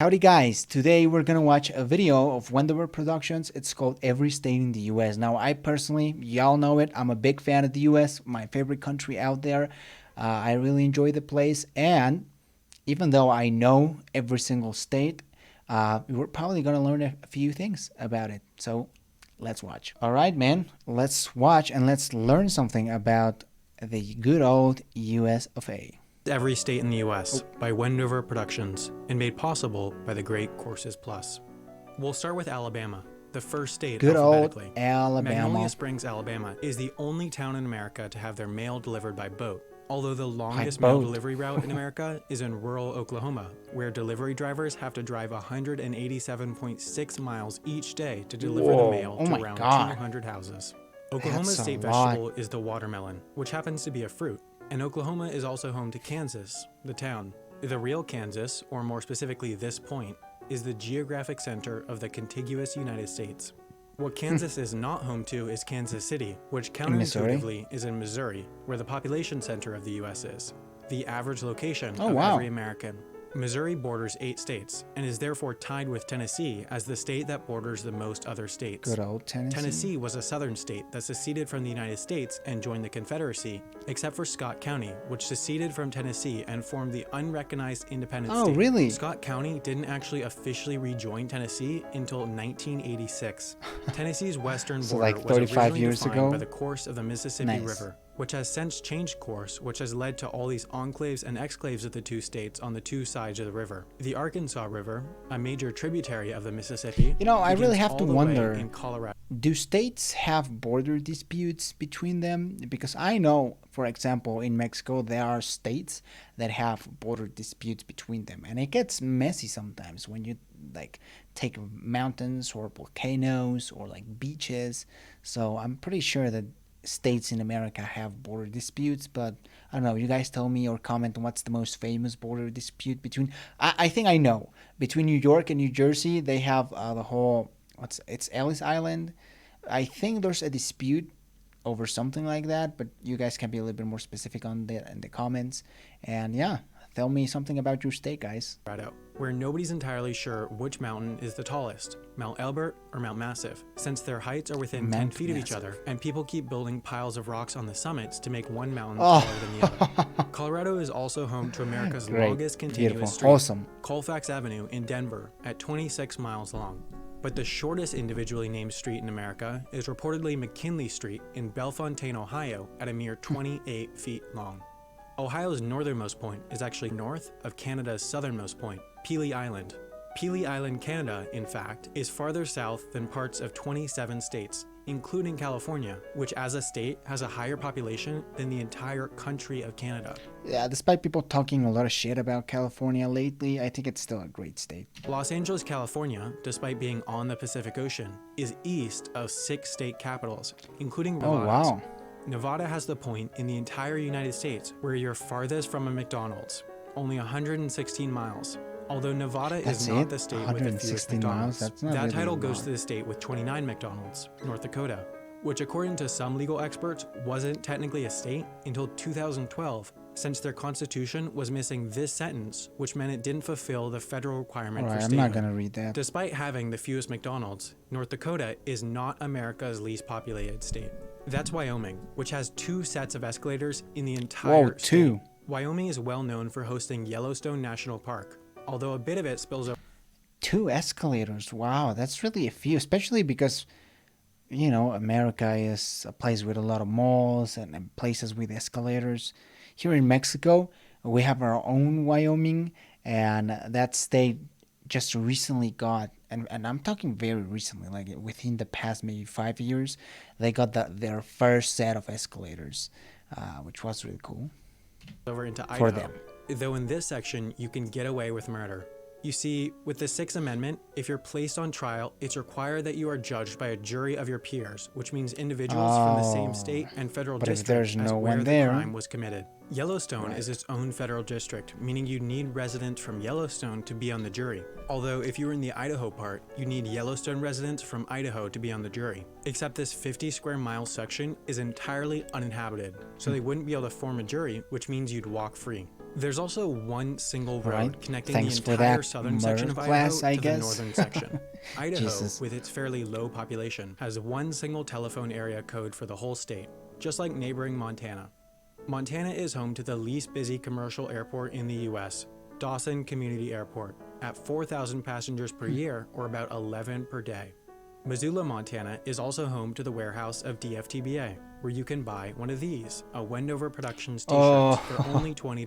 Howdy guys, today we're gonna watch a video of Wendover Productions. It's called Every State in the US. Now I personally, y'all know it, I'm a big fan of the US, my favorite country out there. I really enjoy the place, and even though I know every single state, we're probably gonna learn a few things about it. So let's watch. Alright man, let's watch and let's learn something about the good old US of A. Every State in the U.S. by Wendover Productions and made possible by the great Courses Plus. We'll start with Alabama, the first state Good old alphabetically. Alabama. Magnolia Springs, Alabama is the only town in America to have their mail delivered by boat, although the longest mail delivery route in America is in rural Oklahoma, where delivery drivers have to drive 187.6 miles each day to deliver the mail to around 200 houses. Oklahoma's state vegetable is the watermelon, which happens to be a fruit. And Oklahoma is also home to Kansas, the town. The real Kansas, or more specifically this point, is the geographic center of the contiguous United States. What Kansas is not home to is Kansas City, which counterintuitively is in Missouri, where the population center of the U.S. is, the average location of every American. Missouri borders 8 states and is therefore tied with Tennessee as the state that borders the most other states. Good old Tennessee. Tennessee was a southern state that seceded from the United States and joined the Confederacy, except for Scott County, which seceded from Tennessee and formed the unrecognized independent state. Oh, really? Scott County didn't actually officially rejoin Tennessee until 1986. Tennessee's western border like 35 years ago by the course of the Mississippi River, which has since changed course, which has led to all these enclaves and exclaves of the two states on the two sides of the river. The Arkansas River, a major tributary of the Mississippi, you know, I really have to wonder, in Colorado. Do states have border disputes between them? Because I know, for example, in Mexico, there are states that have border disputes between them. And it gets messy sometimes when you like take mountains or volcanoes or like beaches. So I'm pretty sure that states in America have border disputes, but I don't know, you guys tell me or comment on what's the most famous border dispute between, I think I know, between New York and New Jersey. They have the whole, it's Ellis Island. I think there's a dispute over something like that, but you guys can be a little bit more specific on that in the comments. And yeah, tell me something about your state, guys. Where nobody's entirely sure which mountain is the tallest, Mount Elbert or Mount Massive, since their heights are within 10 feet of each other, and people keep building piles of rocks on the summits to make one mountain taller than the other. Colorado is also home to America's longest continuous street, Colfax Avenue in Denver, at 26 miles long. But the shortest individually named street in America is reportedly McKinley Street in Bellefontaine, Ohio, at a mere 28 feet long. Ohio's northernmost point is actually north of Canada's southernmost point, Pelee Island. Pelee Island, Canada, in fact, is farther south than parts of 27 states, including California, which as a state has a higher population than the entire country of Canada. Yeah, despite people talking a lot of shit about California lately, I think it's still a great state. Los Angeles, California, despite being on the Pacific Ocean, is east of 6 state capitals, including Nevada's. Oh, wow. Nevada has the point in the entire United States where you're farthest from a McDonald's, only 116 miles. Although Nevada is not the state with the fewest McDonald's, that title goes to the state with 29 McDonald's, North Dakota, which according to some legal experts wasn't technically a state until 2012, since their constitution was missing this sentence, which meant it didn't fulfill the federal requirement for statehood. I'm not gonna read that. Despite having the fewest McDonald's, North Dakota is not America's least populated state. That's Wyoming, which has 2 sets of escalators in the entire state. Wyoming is well known for hosting Yellowstone National Park, although a bit of it spills over. 2 escalators, wow, that's really a few, especially because, you know, America is a place with a lot of malls and places with escalators. Here in Mexico, we have our own Wyoming, and that state just recently got, and I'm talking very recently, like within the past maybe 5 years, they got their first set of escalators, which was really cool. Over into Idaho. For them. Though in this section, you can get away with murder. You see, with the 6th Amendment, if you're placed on trial, it's required that you are judged by a jury of your peers, which means individuals from the same state and federal district as where the crime was committed. Yellowstone is its own federal district, meaning you need residents from Yellowstone to be on the jury. Although if you're in the Idaho part, you need Yellowstone residents from Idaho to be on the jury. Except this 50 square mile section is entirely uninhabited, so they wouldn't be able to form a jury, which means you'd walk free. There's also one single road Right. connecting Thanks the for entire that southern section of murder Idaho class, I to guess. the northern section. Idaho, Jesus. with its fairly low population, has one single telephone area code for the whole state, just like neighboring Montana. Montana is home to the least busy commercial airport in the US, Dawson Community Airport, at 4,000 passengers per year, or about 11 per day. Missoula, Montana is also home to the warehouse of DFTBA, where you can buy one of these, a Wendover Productions t-shirts, for only $20.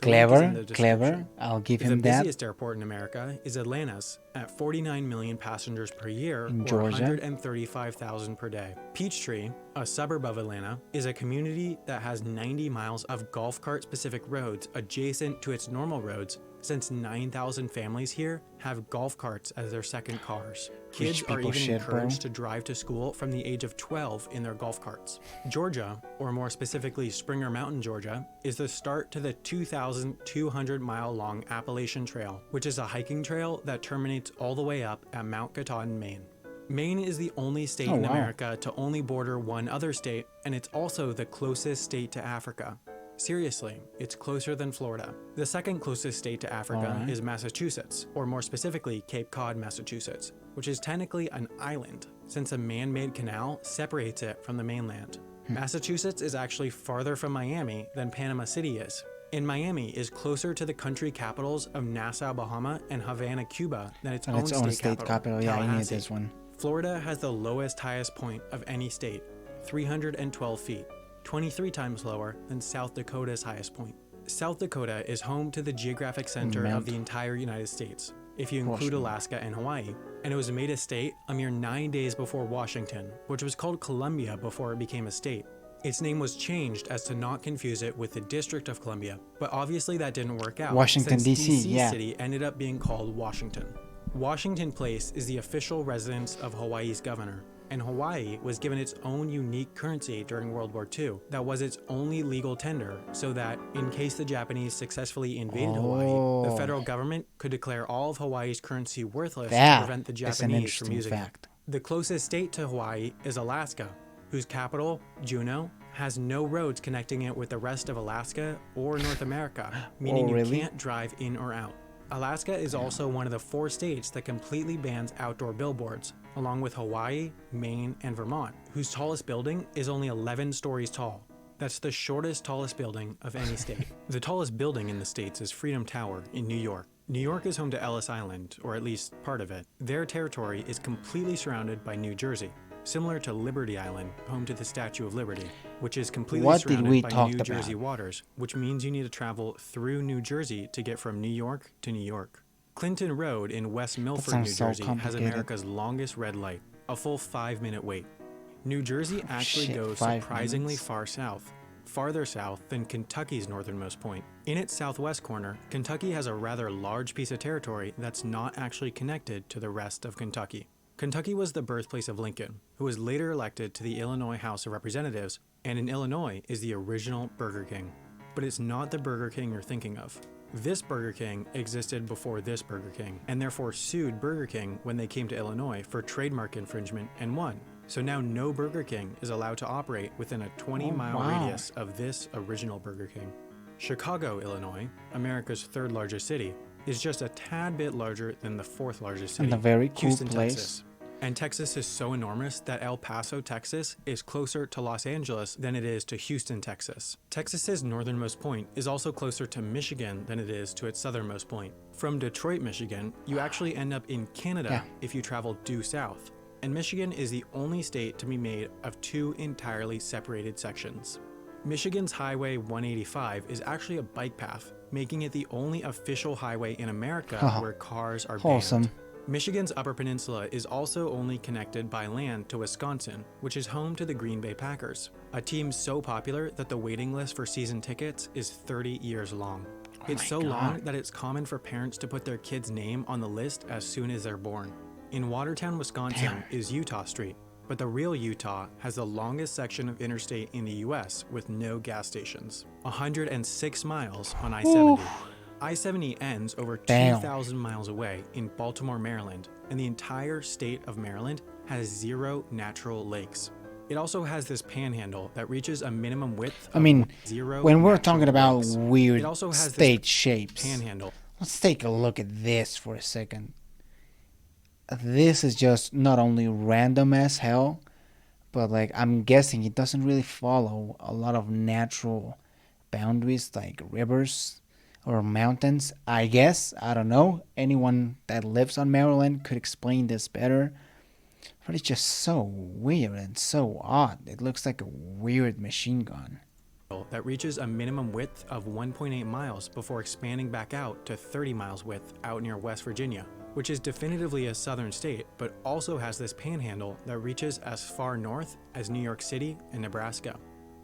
The link is in the description. I'll give The him that. busiest airport in America is Atlanta's, at 49 million passengers per year, In or Georgia. 135,000 per day. Peachtree, a suburb of Atlanta, is a community that has 90 miles of golf cart specific roads adjacent to its normal roads, since 9,000 families here have golf carts as their second cars. Kids are even encouraged to drive to school from the age of 12 in their golf carts. Georgia, or more specifically Springer Mountain, Georgia, is the start to the 2,200-mile-long Appalachian Trail, which is a hiking trail that terminates all the way up at Mount Katahdin, Maine. Maine is the only state in America to only border one other state, and it's also the closest state to Africa. Seriously, it's closer than Florida. The second closest state to Africa is Massachusetts, or more specifically Cape Cod, Massachusetts, which is technically an island, since a man-made canal separates it from the mainland. Massachusetts is actually farther from Miami than Panama City is. And Miami is closer to the country capitals of Nassau, Bahama, and Havana, Cuba than its own state capital, Yeah, I knew Tallahassee. this one. Florida has the lowest highest point of any state, 312 feet. 23 times lower than South Dakota's highest point. South Dakota is home to the geographic center of the entire United States, if you include Alaska and Hawaii, and it was made a state a mere 9 days before Washington, which was called Columbia before it became a state. Its name was changed as to not confuse it with the District of Columbia, but obviously that didn't work out. Washington, since D.C., yeah. City ended up being called Washington. Washington Place is the official residence of Hawaii's governor, and Hawaii was given its own unique currency during World War II that was its only legal tender, so that, in case the Japanese successfully invaded Hawaii, the federal government could declare all of Hawaii's currency worthless to prevent the Japanese from using it. The closest state to Hawaii is Alaska, whose capital, Juneau, has no roads connecting it with the rest of Alaska or North America, meaning you can't drive in or out. Alaska is also one of the 4 states that completely bans outdoor billboards, along with Hawaii, Maine, and Vermont, whose tallest building is only 11 stories tall. That's the tallest building of any state. The tallest building in the states is Freedom Tower in New York. New York is home to Ellis Island, or at least part of it. Their territory is completely surrounded by New Jersey, similar to Liberty Island, home to the Statue of Liberty, which is completely surrounded by New Jersey waters, which means you need to travel through New Jersey to get from New York to New York. Clinton Road in West Milford, New Jersey has America's longest red light, a full 5-minute wait. New Jersey actually goes surprisingly far south, farther south than Kentucky's northernmost point. In its southwest corner, Kentucky has a rather large piece of territory that's not actually connected to the rest of Kentucky. Kentucky was the birthplace of Lincoln, who was later elected to the Illinois House of Representatives, and in Illinois is the original Burger King. But it's not the Burger King you're thinking of. This Burger King existed before this Burger King, and therefore sued Burger King when they came to Illinois for trademark infringement and won. So now no Burger King is allowed to operate within a 20-mile radius of this original Burger King. Chicago, Illinois, America's 3rd largest city, is just a tad bit larger than the 4th largest city, and a very cool Houston, place. Texas. And Texas is so enormous that El Paso, Texas is closer to Los Angeles than it is to Houston, Texas. Texas's northernmost point is also closer to Michigan than it is to its southernmost point. From Detroit, Michigan, you actually end up in Canada if you travel due south. And Michigan is the only state to be made of 2 entirely separated sections. Michigan's Highway 185 is actually a bike path, making it the only official highway in America where cars are banned. Michigan's Upper Peninsula is also only connected by land to Wisconsin, which is home to the Green Bay Packers, a team so popular that the waiting list for season tickets is 30 years long. It's so long that it's common for parents to put their kid's name on the list as soon as they're born. In Watertown, Wisconsin is Utah Street, but the real Utah has the longest section of interstate in the US with no gas stations, 106 miles on I-70. I-70 ends over 2,000 miles away in Baltimore, Maryland, and the entire state of Maryland has 0 natural lakes. It also has this panhandle that reaches a minimum width of I mean, 0 when we're natural talking about quirks. weird It also has state this shapes, panhandle. let's take a look at this for a second. This is just not only random as hell, but like I'm guessing it doesn't really follow a lot of natural boundaries like rivers or mountains. I guess, I don't know. Anyone that lives on Maryland could explain this better. But it's just so weird and so odd. It looks like a weird machine gun. That reaches a minimum width of 1.8 miles before expanding back out to 30 miles width out near West Virginia, which is definitively a southern state, but also has this panhandle that reaches as far north as New York City and Nebraska.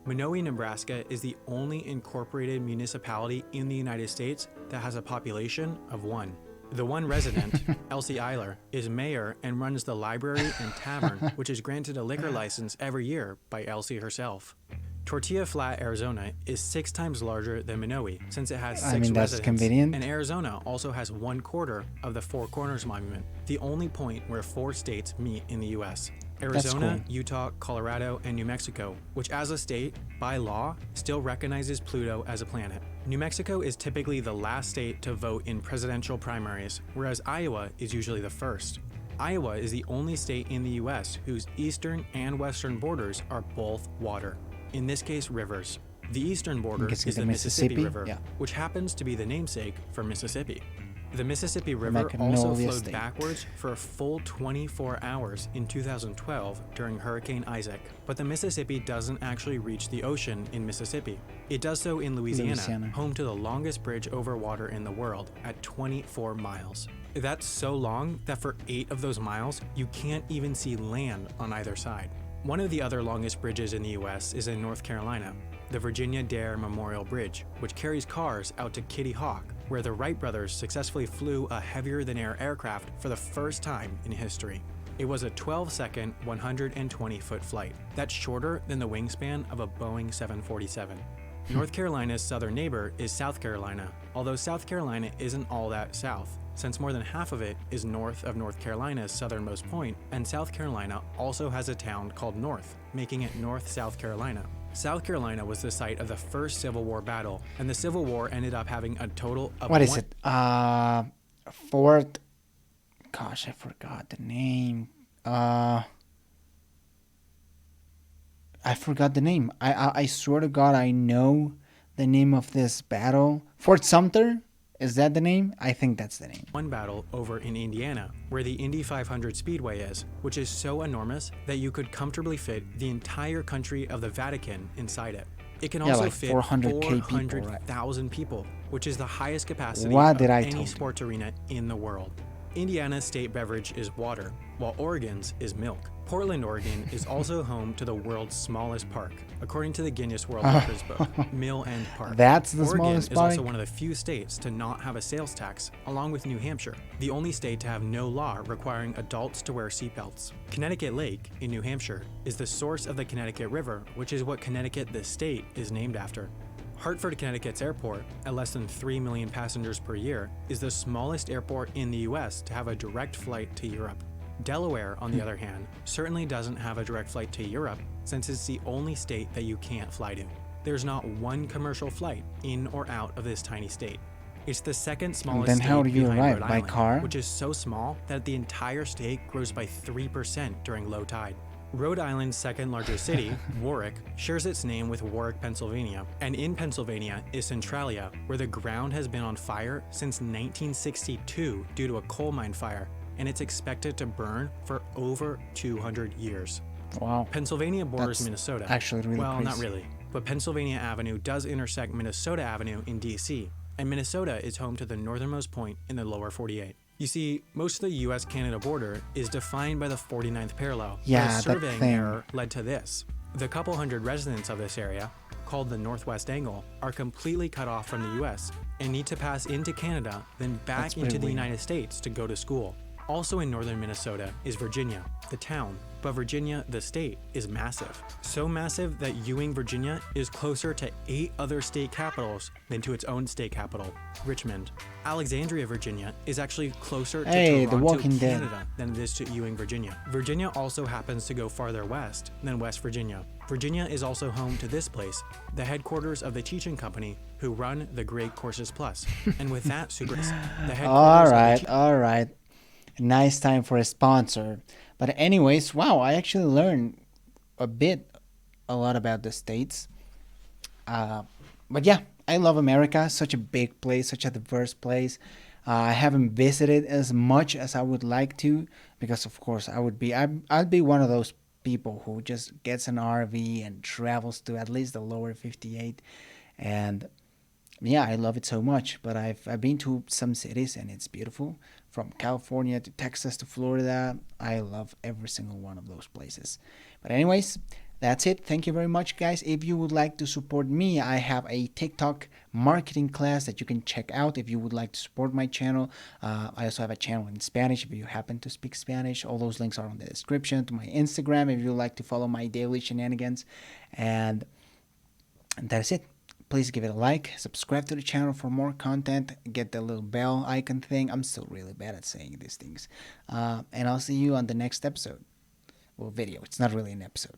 Minowi, Nebraska is the only incorporated municipality in the United States that has a population of 1. The one resident, Elsie Eiler, is mayor and runs the library and tavern, which is granted a liquor license every year by Elsie herself. Tortilla Flat, Arizona is 6 times larger than Minowi since it has 6 that's residents. convenient. And Arizona also has 1/4 of the Four Corners Monument, the only point where 4 states meet in the U.S. Arizona, cool. Utah, Colorado, and New Mexico, which as a state, by law, still recognizes Pluto as a planet. New Mexico is typically the last state to vote in presidential primaries, whereas Iowa is usually the first. Iowa is the only state in the U.S. whose eastern and western borders are both water. In this case, rivers. The eastern border is the Mississippi River, which happens to be the namesake for Mississippi. The Mississippi River also flowed backwards for a full 24 hours in 2012 during Hurricane Isaac, but the Mississippi doesn't actually reach the ocean in Mississippi. It does so in Louisiana, home to the longest bridge over water in the world at 24 miles. That's so long that for 8 of those miles, you can't even see land on either side. One of the other longest bridges in the US is in North Carolina, the Virginia Dare Memorial Bridge, which carries cars out to Kitty Hawk, where the Wright brothers successfully flew a heavier-than-air aircraft for the first time in history. It was a 12-second, 120-foot flight. That's shorter than the wingspan of a Boeing 747. North Carolina's southern neighbor is South Carolina, although South Carolina isn't all that south, since more than half of it is north of North Carolina's southernmost point, and South Carolina also has a town called North, making it North South Carolina. South Carolina was the site of the first Civil War battle, and the Civil War ended up having a total of Fort... Gosh, I forgot the name. I forgot the name. I swear to God, I know the name of this battle. Fort Sumter? Is that the name? I think that's the name. One battle over in Indiana, where the Indy 500 Speedway is, which is so enormous that you could comfortably fit the entire country of the Vatican inside it. It can also like fit 400,000 people, which is the highest capacity of any sports arena in the world. Indiana's state beverage is water, while Oregon's is milk. Portland, Oregon is also home to the world's smallest park, according to the Guinness World Records book, Mill End Park. That's the Oregon smallest is park? also one of the few states to not have a sales tax, along with New Hampshire, the only state to have no law requiring adults to wear seatbelts. Connecticut Lake, in New Hampshire, is the source of the Connecticut River, which is what Connecticut, the state, is named after. Hartford, Connecticut's airport, at less than 3 million passengers per year, is the smallest airport in the US to have a direct flight to Europe. Delaware, on the other hand, certainly doesn't have a direct flight to Europe since it's the only state that you can't fly to. There's not one commercial flight in or out of this tiny state. It's the second smallest state how do you behind arrive? Rhode By Island, car? which is so small that the entire state grows by 3% during low tide. Rhode Island's second largest city, Warwick, shares its name with Warwick, Pennsylvania, and in Pennsylvania is Centralia, where the ground has been on fire since 1962 due to a coal mine fire, and it's expected to burn for over 200 years. Wow. Pennsylvania borders Minnesota. Actually really well, crazy. not really, but Pennsylvania Avenue does intersect Minnesota Avenue in DC, and Minnesota is home to the northernmost point in the lower 48. You see, most of the US-Canada border is defined by the 49th parallel. Yeah, a surveying error led to this. The couple hundred residents of this area, called the Northwest Angle, are completely cut off from the US and need to pass into Canada, then back into the United States to go to school. Also in northern Minnesota is Virginia, the town, But Virginia, the state, is massive. So massive that Ewing, Virginia is closer to 8 other state capitals than to its own state capital, Richmond. Alexandria, Virginia is actually closer to Hey, The Toronto, Walking Dead. Canada than it is to Ewing, Virginia. Virginia also happens to go farther west than West Virginia. Virginia is also home to this place, the headquarters of the teaching company who run the Great Courses Plus. And with that, super, the headquarters All right. Nice time for a sponsor. But anyways, wow, I actually learned a lot about the States. But yeah, I love America. Such a big place, such a diverse place. I haven't visited as much as I would like to because, of course, I'd be one of those people who just gets an RV and travels to at least the lower 58. And yeah, I love it so much. But I've been to some cities and it's beautiful. From California to Texas to Florida, I love every single one of those places. But anyways, that's it. Thank you very much, guys. If you would like to support me, I have a TikTok marketing class that you can check out if you would like to support my channel. I also have a channel in Spanish if you happen to speak Spanish. All those links are in the description. To my Instagram if you would like to follow my daily shenanigans. And that's it. Please give it a like, subscribe to the channel for more content, get the little bell icon thing. I'm still really bad at saying these things. And I'll see you on the next episode. Well, video. It's not really an episode.